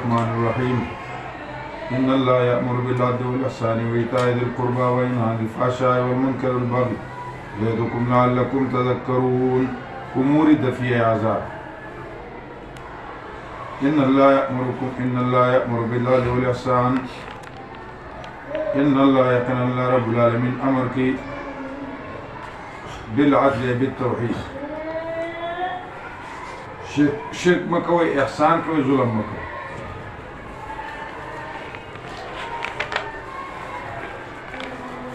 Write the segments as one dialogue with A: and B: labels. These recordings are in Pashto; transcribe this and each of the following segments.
A: الرحمن الرحيم إن الله يأمر بالعدل والإحسان وإيتاء ذي القربى وينهى عن الفحشاء والمنكر والبغي يعظكم لعلكم تذكرون. أمور دفيع عذاب. إن الله يأمر بالعدل والإحسان. إن الله يقين الله رب العالمين أمر کی بالعدل بالتوحید. شرک مکوئ، احسان کوئ، ظلم مکوئ.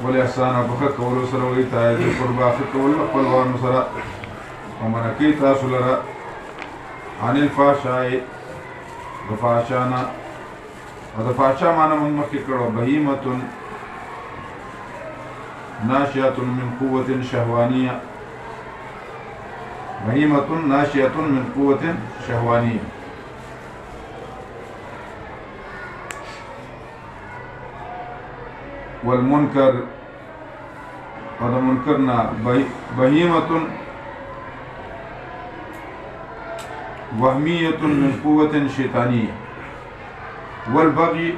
A: والاحسان بخښه کولو سره وایطاء ذی القربى ښه کول خپلوانو سره او منع کوي تاسو لره عن الفحشاء د فحشا نه. او د فحشا معنی موږ مخکې کړو بهیمة ناشئة من قوة شهوانية. بهیمة ناشئة من قوة شهوانية. والمنكر هذا منكرنا بهيمة وهمية من قوة شيطانية. والبغي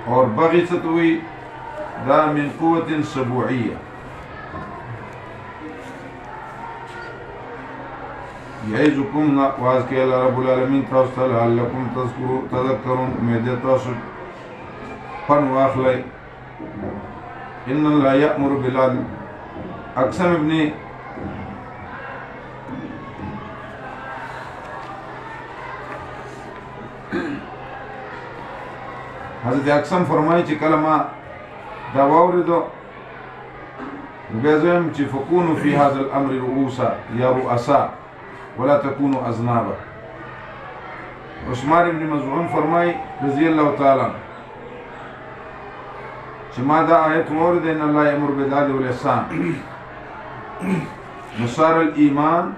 A: اور بغي ستوي دا من قوة سبوعية. يعظكم واز کے اللہ رب العالمین تاسو لعلکم تذکرون امید تاسو فن واخلي. إن الله يأمر بالعدل. أقسم ابن حضرت اقسم فرمائي چې کلمه دا واوریدو بیا زویم چې فکونو فی هذا الامر رؤوسا یا رؤسا ولا تكونوا اذنابا. عثمان بن مظعون فرمائي رضی اللہ تعالی چې ما دا آیت مورد ان الله یامر بالعدل والاحسان نصار الايمان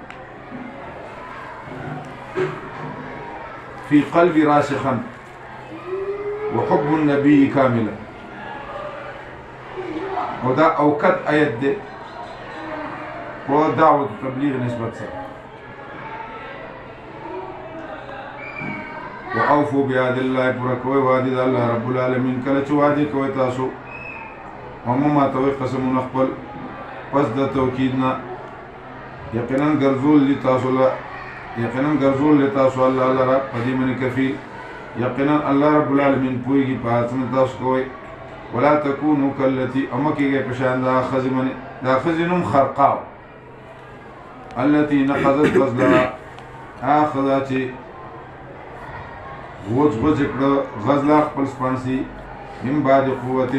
A: في قلبي راسخا وحب النبي كاملا. ودا اوقات آیت ده و دعوة تبلیغ نسبت سره. وأوفوا بعهد الله پورا کوي وعده د الله رب العالمین. کله چې وعده کوي تاسو ومما توي قسمونه خپل پس د توکید نه یقینا ګرځول لتاسو الله لرا پدې منی کفیل. یقینا الله رب العالمین پويږي په هڅه تاسو کوي. ولا تكونوا كالتي امکیږي پشان دا خزنم خرقاو التي نقضت غزلها اخذت غوز کړه غزلا خپل سپانسي من بعد قوت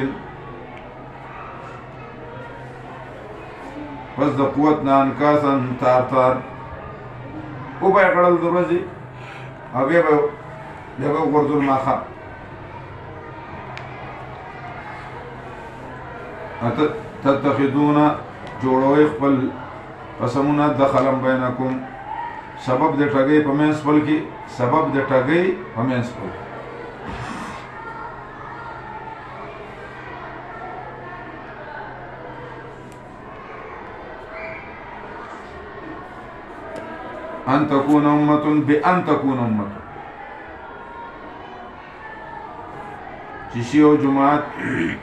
A: پس د قوت نه انکاسن تار او به کړل دروازي هغه به دغه ورزول ماخه تتخذون جوړوي خپل قسمونه دخلم بینکم سبب د ټګي په منځ خپل کې سبب د ټګي په منځ خپل. ان تكون امه بان تكون امه چشی و جماعت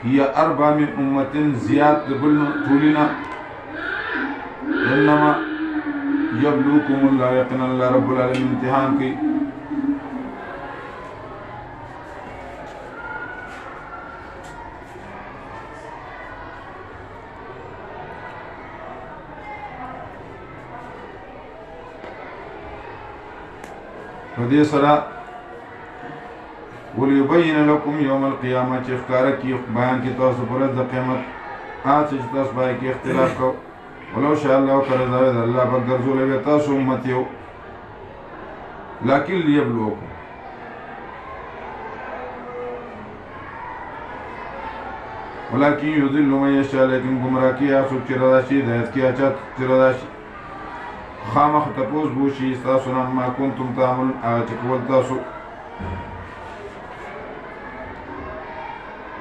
A: هي اربع من امه زیاد بلن طولنا انما یبلوکم اللہ یقینا اللہ رب العالمین امتحان کی. فدی سرا ولیبین لکم یوم القیامة چه اخکارا کی بیان کی تاسو پرد دا قیمت آج چه تاس بائی کی اختلاف کو ولو شاء الله کرزاوید اللہ بگرزو لگے تاسو امتیو لیکن لیبلوکم ولیکن یذل من یشاء لیکن گمراہ کیا سوک چراداشی ہدایت کیا چاہت چراداشی خامخ تپوس بوشی استاسو نما کنتم تعملون آغا چکول تاسو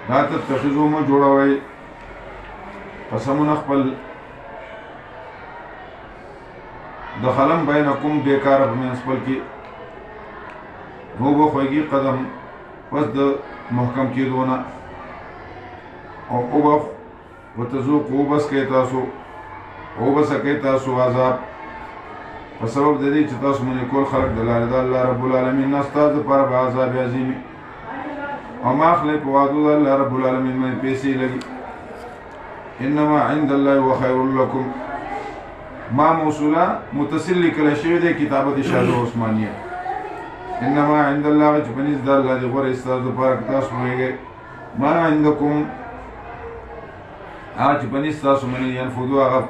A: لا تتخذو ما جوڑاوئی قسمون اخپل دخلم بینکم بیکار بمینس بلکی نو بخوږي قدم پس د محکم کېدونه او وبخ وتذوقوا بس کې تاسو او بس کې تاسو عذاب په سبب د دې چې تاسو مونږ کول خلق د لاره د الله رب العالمین نستاذ پر عذاب عظیم او ما خلق وعدو الله رب العالمین من پیسې لګي انما عند الله وخير لكم ما موصوله متصل کله شوی د کتابت شاهد عثمانیه انما عند الله جبنيز د الله د غره استاذ پر تاسو مونږ ما عندكم آج بنیس تاسو منی ینفدو آغا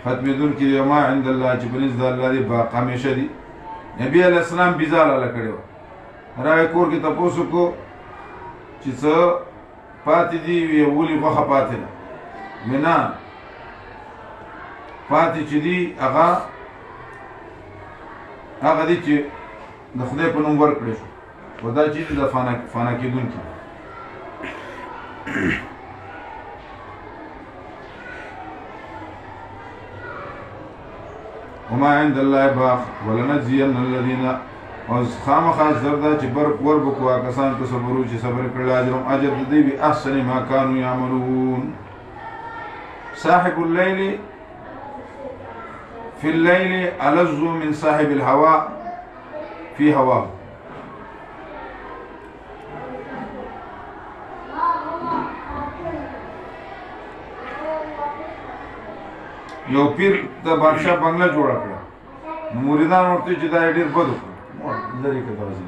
A: ختمیدون کی ما عند اللہ چی بنیس دا اللہ دی باق ہمیشہ دی نبی علیہ السلام بیزال اللہ کڑے ہو رائے کور کی تپوسو کو چی سا پاتی دی وی اولی وخا پاتی نا منا پاتی چی دی آغا دی چی دا خدای پنم ورک کڑے شو و دا چی دی دا فانا کی دون کی وما عند الله باق ولنجزين الذين خامخا زردا چې برق ور بکوا کسان ته صبرو چې صبر کړل اجر دې به احسن ما كانوا يعملون صاحب الليل في الليل ألذ من صاحب الهواء في هواه یو پیر د بادشاہ بنگله جوړ کړ نو مریدان ورته چې دا ډیر بد وکړ لري کې راځي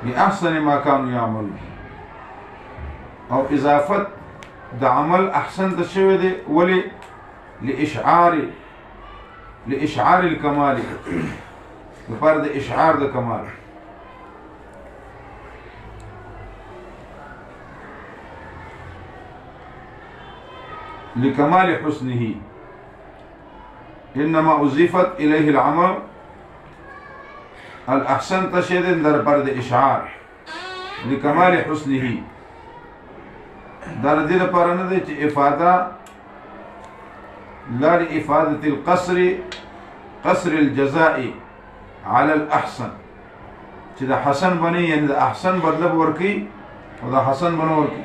A: بأحسن ما كانوا يعملون او اضافت دا عمل احسن دا شوه دي ولي لإشعار الكمال لپاره د اشعار د کمال لكمال حسنه انما اضيفت اليه العمل الأحسن تشهد در برد إشعار لكمال حسنه در دې لپاره نه دی چې افاده لا لإفادة قصر الجزاء على الأحسن چې دا حسن بني یعنی دا احسن بدله ورکی او دا حسن بنو ورکی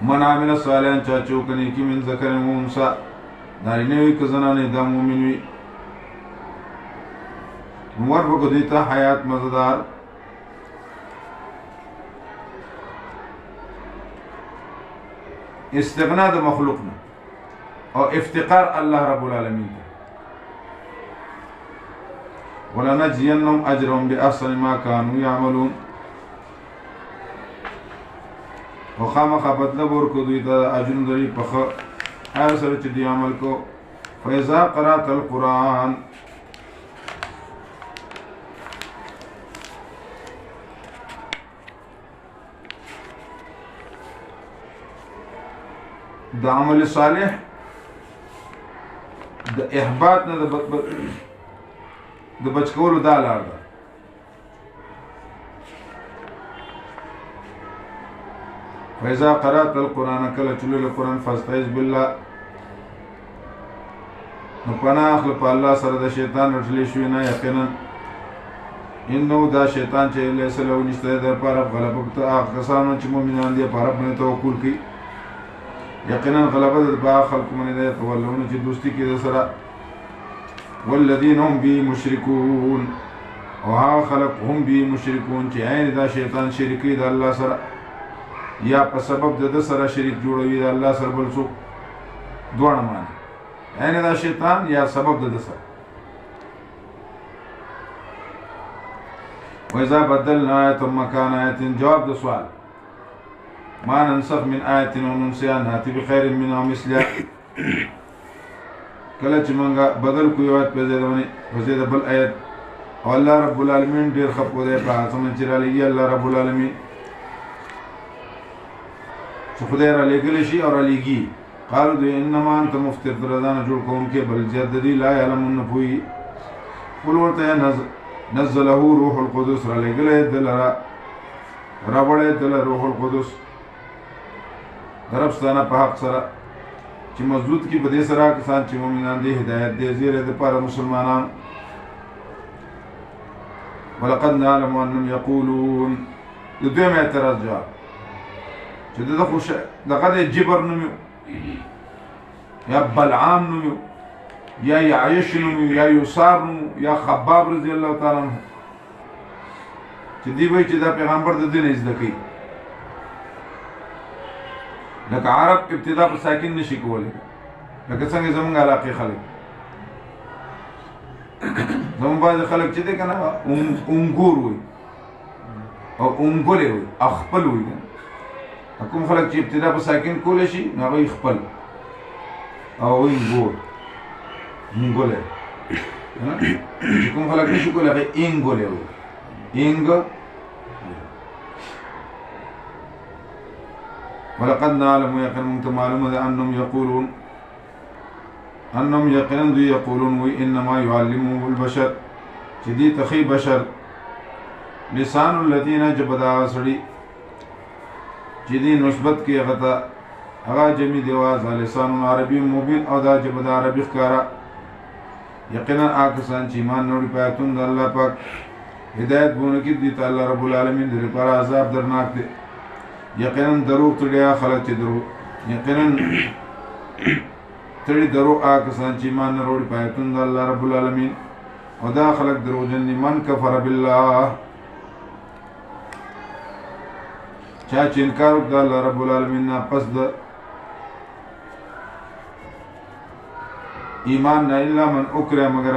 A: من عمل صالحا چا چوکنی کی من ذکر و انثى نارینه وی که زنانه دا مومن وی مور بکو دیتا حیات مزدار استغنا دا مخلوقنا او افتقار الله رب العالمین ولنجزینهم اجرهم بأحسن ما كانوا يعملون وخامخا بدله ورکو دوی ته اجرونه دوی په هر سره چې دی عمل کو فإذا قرأت القرآن د عمل صالح د احباط نه د بچکولو دا لار ده فإذا قرأت القرآن كلا چلو القرآن فاستعذ بالله نو پناه اخل په الله سره د شیطان رټلی شوی نه یقینا انه دا شیطان چې لیس له نشته د پر غلبه ته کسانو چې مؤمنان دي پر باندې توکل کوي یقینا غلبه د با خلق من دي تولون چې دوستی کې د سره والذین هم به مشرکون او ها خلق هم به مشرکون چې عین دا شیطان شریکی د الله سره یا په سبب د سره شریک جوړوي د الله سره بل څوک دوه معنی عین دا شیطان یا سبب د سره وإذا بدلنا آية مكان آية جواب د سوال ما ننسخ من آية وننسيها نأتي بخير منها مثلها کله چې مونږه بدل کو یو آیت په ځای بل آیت او الله رب العالمین ډیر خپو دی په هغه څه چې را لېږي الله رب العالمین چې خدای را لېږلی شي او را لېږي. قالو دوی انما انت مفتر دردانه جوړ کوونکی بل جددي لا یعلمون نه پوهېږي. قل ورته نزله روح القدس را لېږلی دلره راوړی دله روح القدس د رب ستانه په حق سره چې مضبوط کي په دې سره کسان چې مؤمنان دي هدایت دی زیری دپاره مسلمانان. ولقد نعلم انهم یقولون د دویم اعتراض جواب چې د خو دغه د جبر نوم یا بلعام نوم یا یعیش نوم یا یسار نوم یا خباب رضی الله تعالی عنه چې دی وایي چې دا پیغمبر د دین زده کوي. لکه عرب ابتدا په ساکن نشي کولی لکه څنګه زمونږ علاقې خلک زمونږ بعضې خلک چې دی که نه انګور وایي او انګولې وایي او خپل وایي. کوم خلک چې ابتدا په ساکن کولی شي نو هغوی خپل او وایي انګور انګولې چې کوم خلک نشي کولی هغوی انګولې وایي انګ. ولقد نعلم يقين معلومة أنهم يقولون وإنما يعلمه البشر جدي تخي بشر لسان الذين جبدا سړي جدي نسبت کې غتا هغه جمع دیواز لسان عربي مبين او دا جبدا عربي ښکارا. یقینا آکسان چې ایمان نوړي پاتون د الله پاک هدایت بونه کې دي تعالی رب العالمین دې پر عذاب درناک دي. یقینا دروغ تړیا خلک چې دروغ یقینا تړي دروغ آکسان چې ایمان نه وروړي پاتون د الله رب العالمین او دا خلک دروغجن دي. من کفر بالله چا چې انکار وکړ د الله رب العالمین نه پس د ایمان نه الا من اکره مگر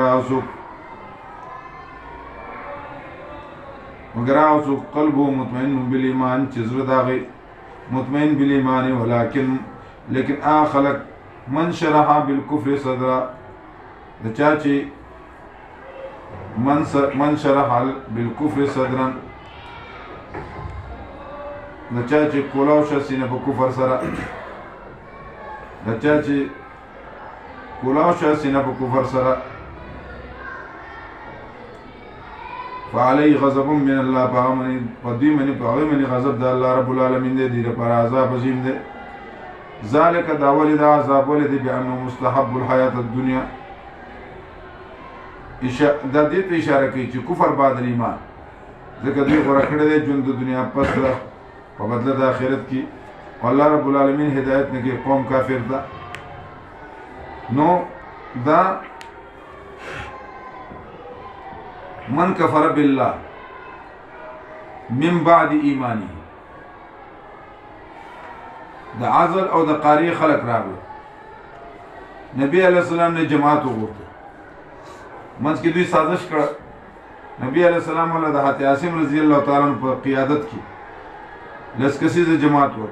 A: اوسو قلبه مطمئن بالایمان چې زړه داغي مطمئن بالایمان لیکن خلق من شرح بالکفر صدرا د چا چې من شرح بالکفر صدرا د چا چې کولاو شه سینه په کفر سره د چا چې کولاو شه سینه په کفر سره فعلي غضب من الله فامن قديمني فغمني غضب د الله رب العالمین دې دې پر عذاب عظیم دې. ذالک دا ولدا عذاب ولدي بانه مستحب الحیات الدنیا د دې ته اشاره کوي چې کفر بعد ایمان ځکه دوی غوړه کړی دی ژوند د دنیا پس په بدله د آخرت کې الله رب العالمین هدایت نه کوي قوم کافر ده. نو دا من کفر بالله من بعد ایمانی د عزل او د قاری خلق راغله. نبی علیہ السلام نے جماعت وغوښته منځ کې دوی سازش کړه. نبی علیہ السلام له د حضرت عاصم رضی الله تعالی عنہ په قیادت کې لس کسیزه جماعت ور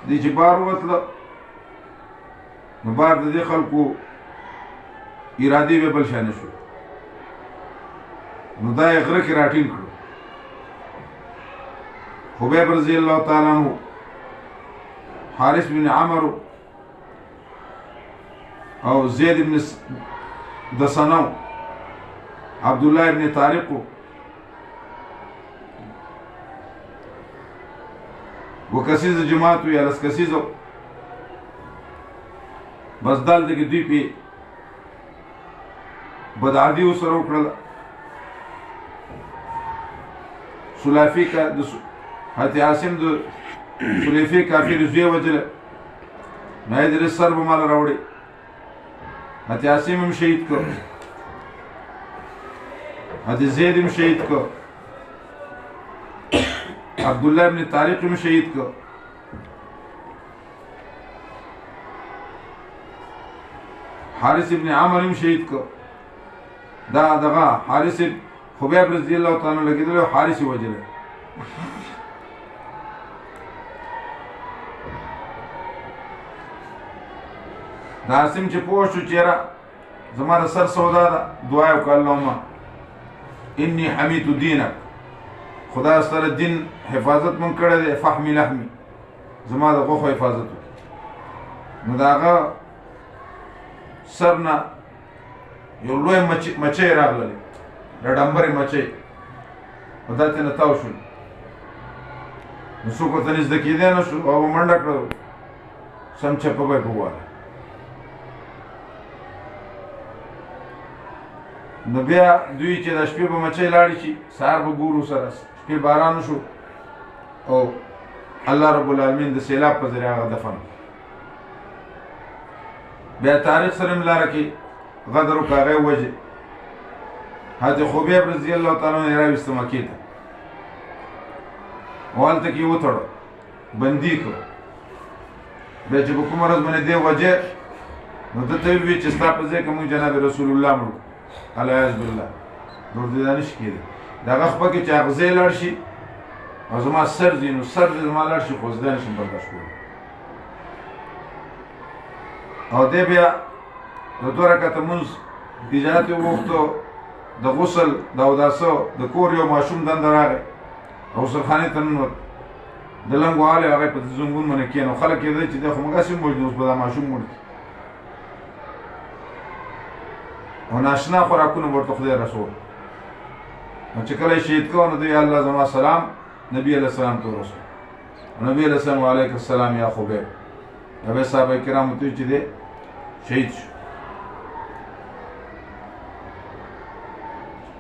A: دي چې بار وتله نو بار د دې خلکو ارادي به بل شان شو نو دا یې غره کې راټینګ کړو. خبیب رضی الله تعالی عنہ حارث بن عمرو او زید بن دسنو عبدالله ابن طارقو وکسیز جماعتو یا لس کسیزو بس دال دکی دوی پی بدعادی و سر وکړل. سلافی کا حضرت عاصم د سلافی کافر زوی وجله نه در سر به مال راوړي. حضرت عاصم هم شهید کو حضرت زید هم شهید کو عبدالله ابن طارق هم شهید کو. حارث ابن عمر هم شهید کو. دا دغه حارث خبیب رضی الله تعالی عنہ لګیدل او حارث وجله. دا عاصم چې پوه شو چیرې زما سر سودا ده دعا وکړه اللهم انی حمیت دینک، خدا ستر دین حفاظت من کړی دی، فحمی لحمی، زما د غوښو حفاظت وکړي. نو د هغه سر نه یو لوی مچۍ راغللې، د ډمبرې مچۍ، او دا ترېنه تاو شول. نو څوک ورته نږدې کېدی نه شو، او منډه کړه، سم چپه به یې په وواله. نو بیا دوی چې د شپې به مچۍ لاړې شي، سهار به ګورو سره شپې باران وشو، او الله رب العالمین د سیلاب په ذریعه هغه دفن. بیا تاریخ سره ملاره کې غدر وکړ، هغه یې ووژې. حضرت خبیب رضی الله تعالی عنه یې راویسته مکې ته، او هلته کې یې وتړه، بندي کړه. بیا چې په کومه ورځ باندې دی وجې، نو ده ته ویل چې ستا په ځای که موږ جناب رسول الله مړو، العیاذ بالله، نور دې دا نشي کېدی. د هغه خپه کې چې هغه ځای لاړ شي، او زما سر ځي، نو سر دې زما لاړ شي، خو زه نشم برداشت کولی. او دی بیا د 2 رکعته لمونځ اجازت یې وغوښتو، د غسل د اوداسه د کور یو ماشوم دنده راغی، غسلخانې ته ننوت، د لنګ والی هغه په زنګون باندې کېنو. خلک یې دی چې دی خو همداسې مړ دي، اوس به دا ماشوم مړ کړي. او ناشنا خوراکونه به ورته خدای رسول. نو چې کله یې شهید کړه، نو دوی الله زما سلام نبي علیه السلام ته ورسول. نبي علیه السلام وعلیک السلام یا خبیب. بیا صحابه کرامو ته چې دی شهید شو.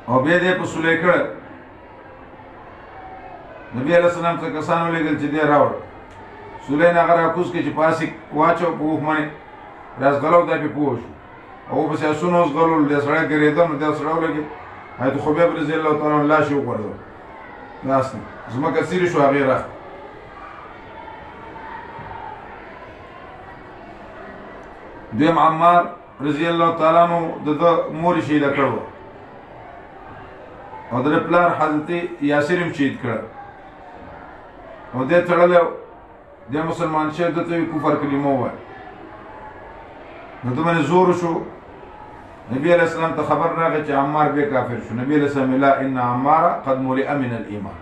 A: او بیا دې په سولی کړه. نبی علیه السلام ته کسان ولېږل چې دی راوړه. سولی نه هغه راکوز کړي چې پاسې واچو په اوښ باندې رازغلو، دا پې پوه شو. او پسې آسونه اوس غلول، دی سړی ګرېده، نو دی سړی ولګېد. حضرت خبیب رضی الله تعالی عنه لاش یې وغورځول، لاس نه ځمکه څیرې شو، هغې راغله. دویم عمار رضی الله تعالی عنه د ده مور یې شهیده کړې وه، او د ده پلار حضرت یاسر یې شهید کړه. او دی تړلی و، دی مسلمان شوی، ده ته یې کفر کلمه ووایه. نو ده باندې زور وشو. نبی علیہ السلام ته خبر راغی چې عمار بیا کافر شو. نبی علیہ السلام لا ان عمار قد ملئ من الایمان،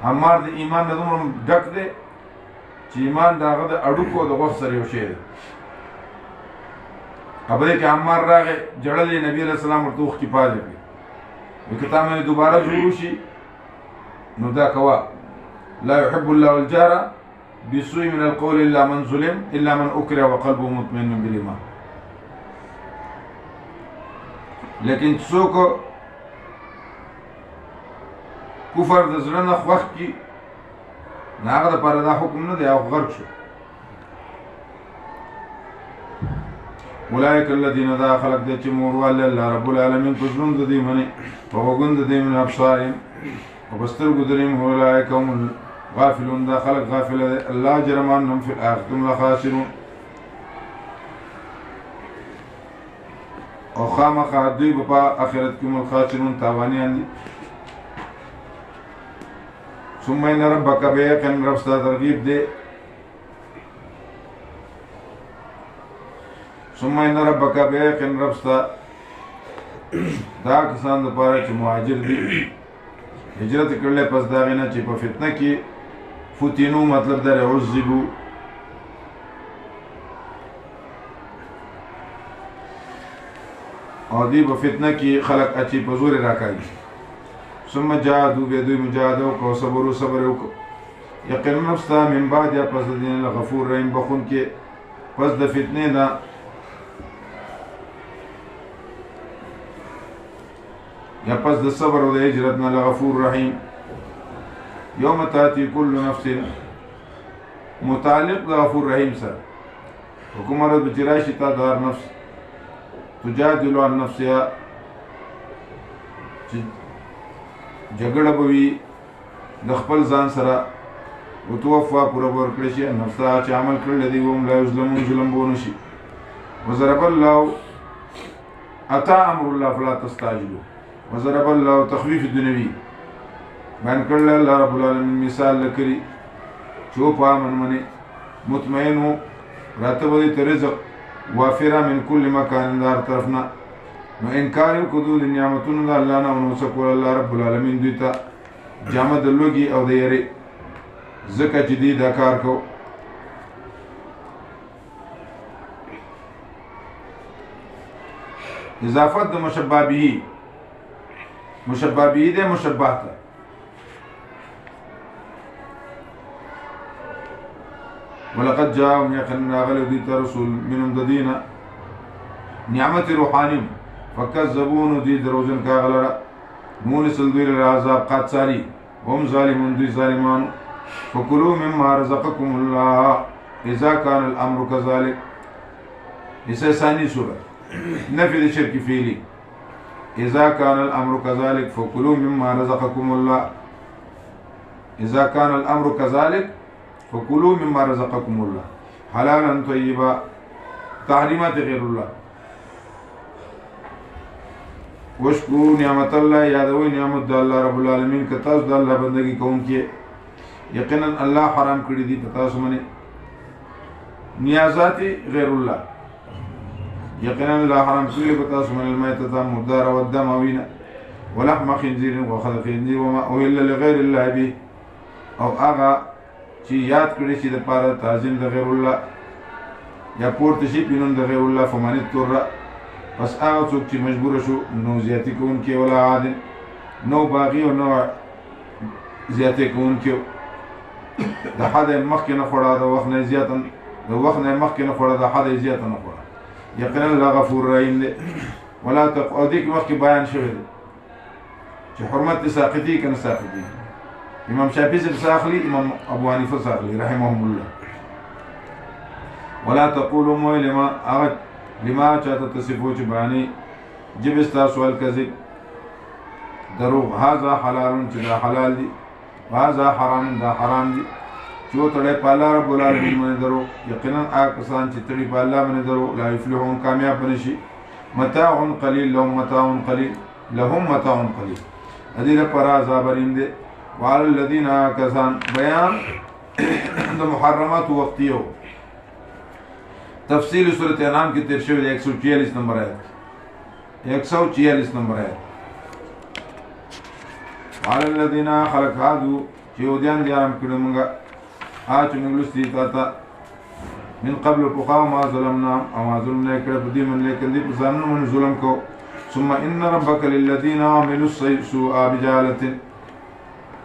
A: عمار د ایمان نه دومره ډک دی چې ایمان د هغه د اډوکو د غوښ سره یو شی دی. خبرې کې عمار راغی، جړلې، نبی علیہ السلام ورته اوښکې پازې کړې، وایي که تا باندې دوباره جوړ وشي نو دا کوه، لا يحب الله الجار بسوء من القول الا من ظلم الا من اکره وقلبه مطمئن بالایمان. لیکن څوک کفر د زړه نه خوښ کړي، نو هغه دپاره دا حکم نه دی، هغه غرق شو. اولئک الذین، دا خلق دی چې موروالی الله رب العالمین په زړونو د دوی منې، په غوږونو د دوی من ابصارهم، او په سترګو د دوی، اولئک هم الغافلون، دا خلق غافله دی. الله جرم انهم فی الاخرة هم لخاسرون، او خامخا دوی به په آخرت کې هم الخاسرون، تاوانیان دي. ثم ان ربک، بیقین رب ستا ترغیب دی. ثم ان ربک، بیقین رب ستا دا کسان دپاره چې مهاجر دي، هجرت کړلی پس د هغې نه چې په فتنه کې فتنو، مطلب در عذبو، او دوی په فتنه کې خلق اچي په زور راکاږي. ثم جاهدوا، بیا دوی مجاهده وکړه، صبرو، صبر یې وکړه. یقینا نفس ته من بعد، یا پس د دې نه غفور رحیم، بخون کې پس د فتنې نه، یا پس د صبر او د هجرت نه لغفور رحیم. یوم تاتی کل نفس، متعلق د غفور رحیم سره. حکم ورځ به چې راشي تا د هر نفس تجادل عن نفسها، چې جګړه به وي د خپل ځان سره، وتوفا پوره به ورکړی شي نفسها چې عمل کړلی دی، وهم لا یظلمون، ظلم به ونه شي. وضرب الله، اتا امر الله فلا تستعجلوا، وضرب الله تخفیف دنیوي، بیان کړل الله رب العالمین مثال لکري چې په امن باندې مطمئن وو، راته به ته رزق وافره من کل مکان، دار طرفنا نو انکار وکړو د نعمتونو د الله نه نو څه کول الله رب العالمین دوی ته جامه د لوګي او د یری ځکه چې دوی دا کار کو اضافت د مشبه به مشبه به د مشبه ته ولقد جاءهم يقين غلو دي رسول منهم ددينا نعمت روحانيم فكذبون دي دروزن كاغلرا مون سلدوير العذاب قد سالي هم ظالمون دي ظالمان فكلوا مما رزقكم الله اذا كان الامر كذلك اسا ثاني سوره نفي الشرك فيلي اذا كان الامر كذلك فكلوا مما رزقكم الله اذا كان الامر كذلك فكلوا مما رزقكم الله حلالا طيبا تحريمات غير الله واشكروا نعمت الله یادوي نعمت الله رب العالمین که تاسو د الله بندگی کوونکي یقینا الله حرام کړی دي په تاسو باندې نیازات غیر الله یقینا الله حرام کړی په تاسو باندې المیتة مردار او الدم وینا ولحم خنزير وخذ خنزير وما أهل لغير الله به او هغه چې یاد کړی چې د پاره تعظیم د غیر الله یا پورته شي پینون د غیر الله فمن اضطر پس هغه څوک چې مجبور شو نو زیاتی کوونکی ولا عادل نو باغی او نو زیاتی کوونکی د حد مخکې نه خوړه د وخت نه زیاته د وخت نه مخکې نه خوړه د حد زیاته نه خوړه یقینا الله غفور رحیم دی ولا تقعدوا دې مخکې بیان شوی دی چې حرمت ساقطي کنه ساقطي امام شافعي ساخلي امام ابو حنيفه ساخلي رحمهم الله ولا تقولوا لما چاته تصفو چې باندې جب استاسو الکذب دروغ هذا حلال چې دا حلال دي وهذا حرام دا حرام دي چې تړي په الله رب العالمین باندې درو یقینا کسان چې تړي په الله باندې درو لا یفلحون کامیاب نشي متاع قلیل لهم متاع قلیل لهم متاع قلیل ادي پر عذاب ریم دي وعلى الذين كسان بیان د محرمات وقتیو تفصیل سورۃ انعام کی تیر شوی 146 نمبر آیت 146 نمبر آیت وعلى الذين خلق هادو چې ودیان دي ارم کړه مونږه اچ موږ لستي تا من قبل فقاو ما ظلمنا او ما ظلمنا کړه په دې من لیکن دې په ځانونو من ظلم کو ثم ان ربك للذين عملوا السوء بجهاله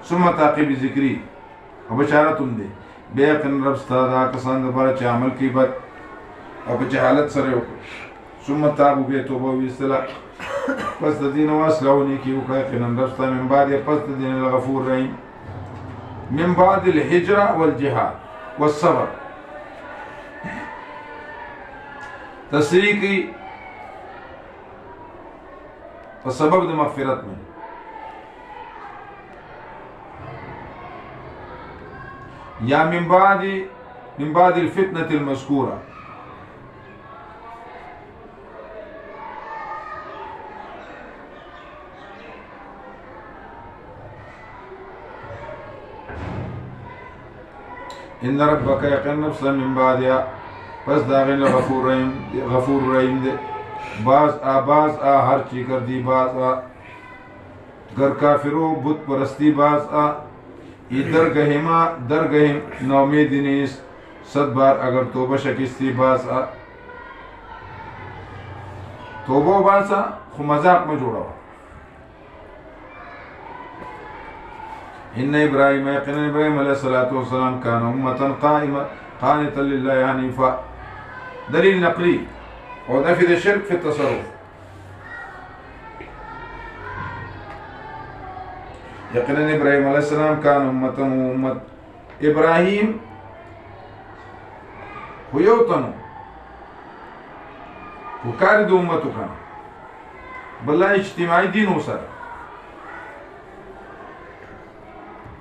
A: ثم تعقیب ذکری او بشارتون دی بیقن رب ستا کسان دپاره چې عمل کوي بد او په جهالت سره وکړو ثم تابو بیا توبه ویستله پس د دین واصلحو نیکي وکړه یقینا رب ستا من بعد پس د دین الغفور رحیم من بعد الهجره والجهاد والصبر تصریح کوي په سبب د مغفرت میں یا من بعد الفتنة المذكورة ان ربك يقين نفسا من بعدها پس داغین غفور رحیم دے باز ہر چی کر دی باز گر کافرو بت پرستی باز درگہم نومید نیست 100 بار اگر توبہ شکستی باز توبہ باسا خو مذاق میں جوڑا ان ابراہیم یقینا ابراہیم علیہ الصلوۃ والسلام کان امتا قائما قانتا للہ حنیفا دلیل نقلی اور نفی الشرک فی التصرف یقینا ابراہیم علیہ السلام کان امتا امت ابراہیم ہویوتنو وکار دو امتو کان بلا اجتماعی دین ہو سر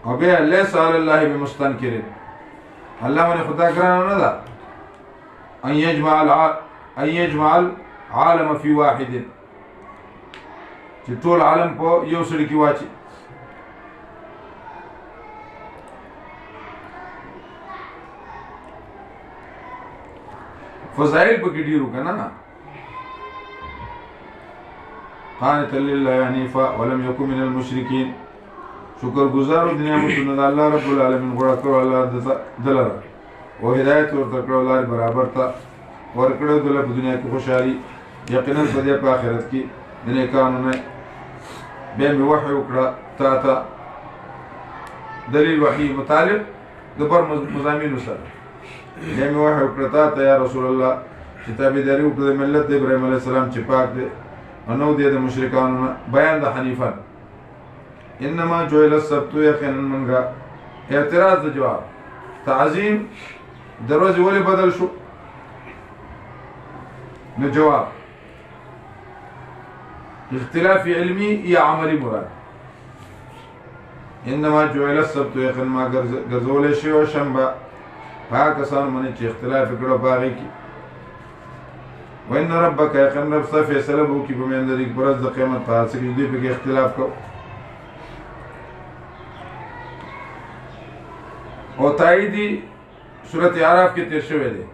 A: اور بے لیس علی اللہ بمستنکرین اللہ من خدا کرانا ندا ان یجمع العالم فی واحد چی طول عالم پو یو سڑکی واچی فضائل پا کی ڈیرو کنا قانتا لله حنيفا ولم يكن من المشركين شکر گزار د نعمتونو د الله رب العالمین غوړه کړو الله دلره او هدایت ورته کړو لار برابر ته ورکړو دله په دنیا کې خوشحالي یقینا په دې په آخرت کې د نیکانو نه بیا مې وحی وکړه تا ته دلیل وحی متعلق د بر مضامینو سره بیا مې وحی وکړه تا ته یا رسول الله چې تابعداري وکړه د ملت د ابراهیم علیه السلام چې پاک دی او نو دی د مشرکانو نه بیان د حنیفا انما جعل السبت یقینا منګه اعتراض د جواب تعظیم د ورځې ولې بدل شو نو جواب اختلاف علمی یا عملی مراد انما جعل السبت یقینا ما ګرځولې شی او شنبه هغه کسان باندې چې اختلاف کړو باغی کې وان ربک یقینا رب صفی فیصله وکړي په میندې کې پرز د قیامت په حال کې دوی په اختلاف کو او تاییدی سورۃ اعراف کې تیر شوی دی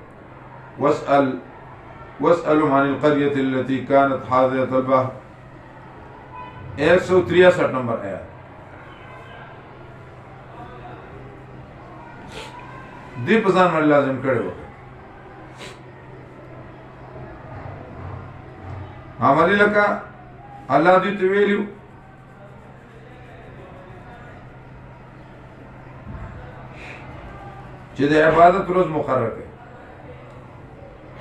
A: واسألهم عن القرية التي كانت حاضرة البحر 163 نمبر آیات دی پسان من لازم کړو عملی لکه الله دې ته ویلو چې د عبادت روز مقرر کړي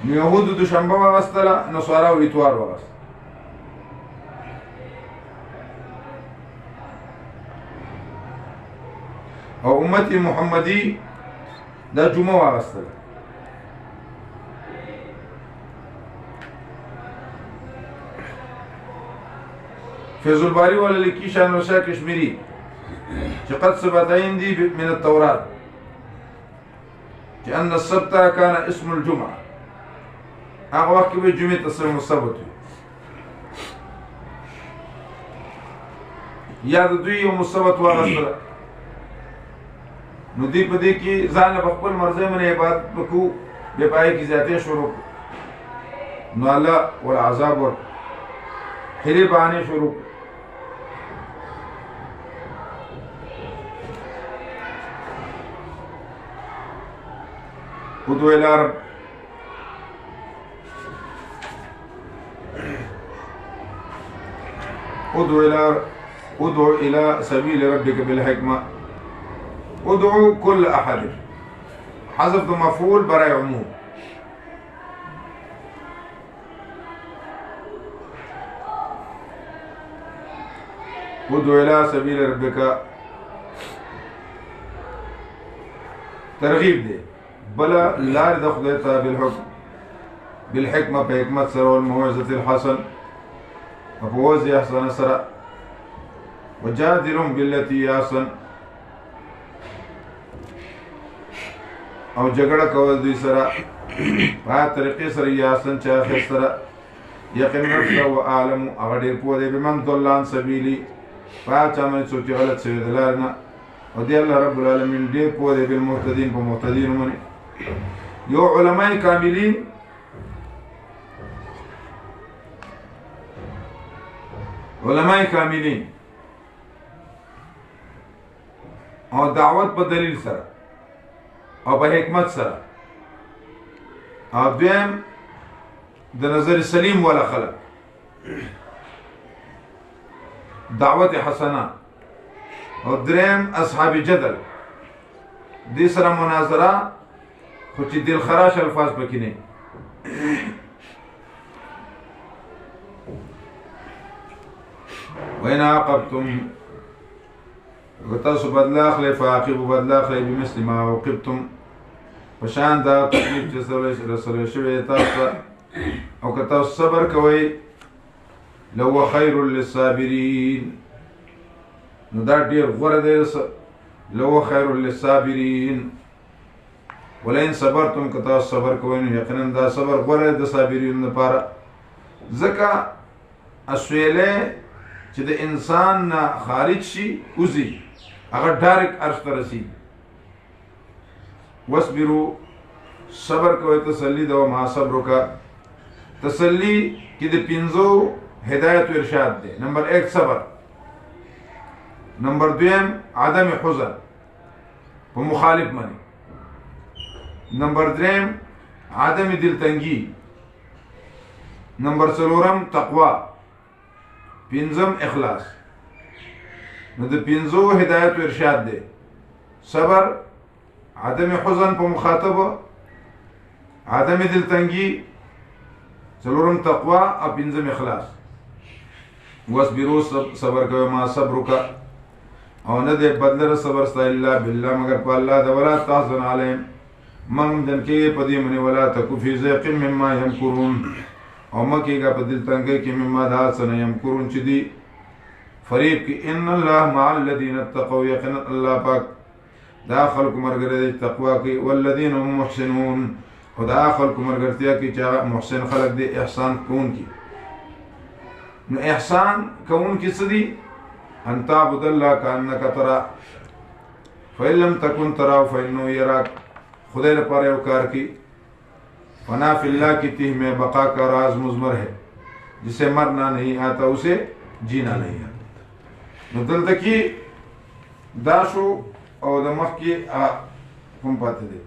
A: نو یهودو دوشنبه واغستله نصارا و اتوار واغست او امت محمدی دا جمعه واغستله فیض الباری والا لکی شان رشا کشمیری چې قد ثبت عندي من التوراة چې ان السبت كان اسم الجمعه هغه وخت کې به جمعې ته السبت یا د دوی یو مصبت واغستله نو دی په دې کې ځان په خپل مرزه باندې عبادت وکړو بیا پای کې ذاتي شروع نو الله ول عذاب ور هلي باندې شروع ادعو الى رب ادعو الى سبيل ربك بالحكمه ادعو كل احد حذف مفعول برای عموم ادعو الى سبيل ربك ترغیب دی بلا لار د خدای ته بالحکمه په حکمت سره او الموعظه الحسن او په وعظ احسان سره وجادلهم بالتي احسن او جګړه کول دوی سره په طریقې سره یا احسن چې اخر سره یقینا او عالم هغه ډېر پوه دی بمن ضل عن سبیلی په چا باندې څوک غلط شوی د لار نه او دی الله رب العالمین ډېر پوه دی بالمهتدین په مهتدین باندې یو علماء کاملین او دعوت په دلیل سره او په حکمت سره او دویم د نظر سلیم ولا خلق دعوت حسنه او دریم اصحاب جدل دې سره مناظره خو چې دل خراش الفاظ پکې نه وإن عاقبتم وتاسو بدلا اخلي فعاقبوا بدلا اخلي بمثل ما عوقبتم فشان دا تکلیف چې رسول شوی تاسو او که تاسو صبر کوئ لو خير للصابرين نو دا ډیر غوره دی لو خير للصابرين ولئن صبرتم که تاسو صبر کوئ نو یقینا دا صبر غوره د صابرین لپاره ځکه اسویله چې د انسان نه خارج شي اوزي هغه ډایرکټ عرش ته رسي واصبروا صبر کوئ تسلی دا ما صبر کا تسلی کې د پنځو هدایت و ارشاد دی. نمبر 1 صبر. نمبر 2 عدم حزن په مخالف منی. نمبر 3 عدم دلتنگی. نمبر 4 تقوا. 5 اخلاص. نو د 5 هدایت و ارشاد دی. صبر، عدم حزن په مخاطب، عدم دلتنگی، 4 تقوا او 5 اخلاص. واصبروا صبر کوي ما صبرک او نه دې بدلره صبر ستا الا بالله مگر په الله د ولا تحزن علیهم من دن کې پدې منی ولا تکو فی ضیق مما یمکرون او مکیګه په دل تنګي کې مما دا سن یمکرون چې دی فریب کې ان الله مع الذين اتقوا یقینا الله پاک دا خلق مرګره تقوا کې والذین هم محسنون خدا خلق مرګرتیا کې چې محسن خلق دی احسان کون کی. نو احسان کون کی څه دی؟ ان تعبد الله کانک ترى فإن لم تكن تراه فإنه يراك. خدای لپاره یو کار کی فنا فی اللہ کی تیہ میں بقا کا راز مضمر ہے جسے مرنا نہیں آتا اسے جینا نہیں آتا. نو دلته کې دا شو او د مخ کې کوم پاتې دی